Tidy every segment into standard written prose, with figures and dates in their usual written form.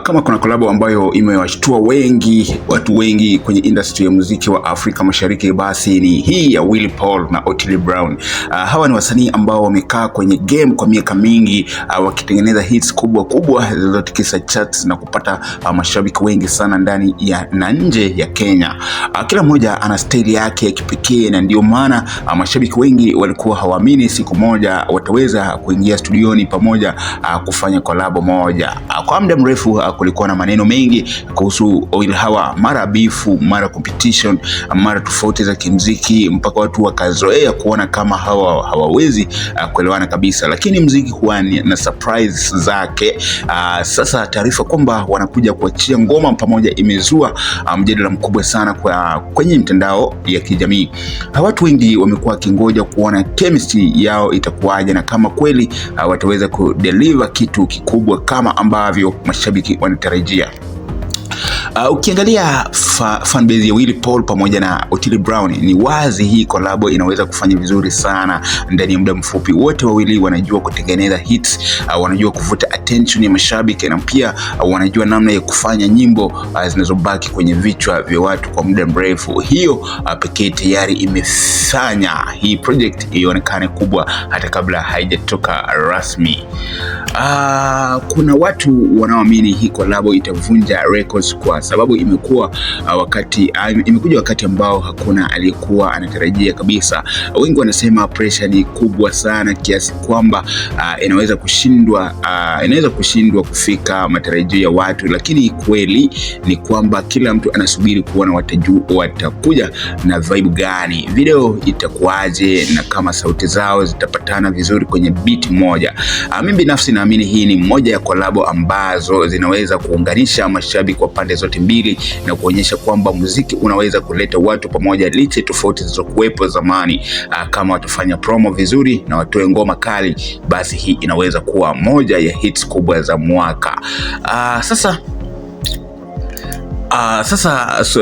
Kama kuna kolabo ambayo imewashtua watu wengi kwenye industry ya muziki wa Afrika Mashariki, basi ni hii ya Willy Paul na Otile Brown. Hawa ni wasanii ambao wamekaa kwenye game kwa miaka mingi, wakitengeneza hits kubwa zilizotikisa charts na kupata mashabiki wengi sana ndani na nje ya Kenya. Kila mmoja ana style yake ya kipekee, na ndio maana mashabiki wengi walikuwa hawaamini siku moja wataweza kuingia studioni pamoja kufanya kolabo moja. Kwa muda mrefu kulikuwa na maneno mengi kuhusu hawa, mara bifu, mara competition, mara tofauti za kimuziki, mpaka watu wakazoea kuona kama hawawezi kuelewana kabisa. Lakini muziki huwa na surprise zake. Sasa taarifa kwamba wanakuja kuachia ngoma pamoja imezua mjadala mkubwa sana kwenye mitandao ya kijamii. Watu wengi wamekuwa kingoja kuona chemistry yao itakuwaje na kama kweli wataweza kudeliver kitu kikubwa kama ambavyo mashabiki wanatarajia. Ukiangalia fanbase ya Willy Paul pamoja na Otile Brown, ni wazi hii kolabo inaweza kufanya vizuri sana ndani ya muda mfupi. Wote wawili wanajua kutengeneza hits, wanajua kuvuta attention ya mashabiki, na pia wanajua namna ya kufanya nyimbo zinazobaki kwenye vichwa vya watu kwa muda mrefu. Hiyo pekee tayari imefanya hii project ionekane kubwa hata kabla haijatoka rasmi. Kuna watu wanaoamini hii kolabo itavunja records kwa sababu imekuja wakati ambao hakuna aliyekuwa anatarajia kabisa. Wengi wanasema pressure ni kubwa sana kiasi kwamba inaweza kushindwa kufika matarajio ya watu, lakini kweli ni kwamba kila mtu anasubiri kuona watakuja na vibe gani, video itakuwaje, na kama sauti zao zitapatana vizuri kwenye beat moja. Mimi binafsi naamini hii ni moja ya kolabo ambazo zinaweza kuunganisha mashabiki kwa pande zote mbili na kuonyesha kwamba muziki unaweza kuleta watu pamoja licha tofauti zilizokuwepo zamani. Kama watafanya promo vizuri na watoe ngoma kali, basi hii inaweza kuwa moja ya hits kubwa za mwaka. Sasa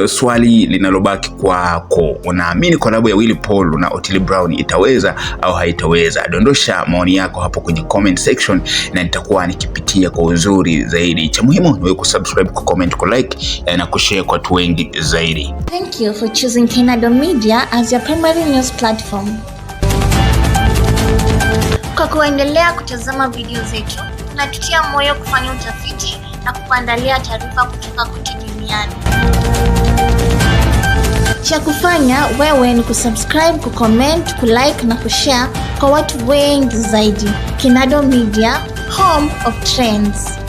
swali linalobaki kwako, unaamini kolabo ya Willy Paul na Otile Brown itaweza au haitaweza? Dondosha maoni yako hapo kwenye comment section na nitakuwa nikipitia kwa uzuri zaidi. Cha muhimu ni wewe kusubscribe, kucomment, kulike na kushare kwa watu wengi zaidi. Thank you for choosing Kenado Media as your primary news platform. Kwa kuendelea kutazama video zetu, tunatutia moyo kufanya utafiti na kukuandalia taarifa kutoka kote duniani. Cha kufanya wewe ni kusubscribe, kucomment, kulike na kushare kwa watu wengi zaidi. Kenado Media, home of trends.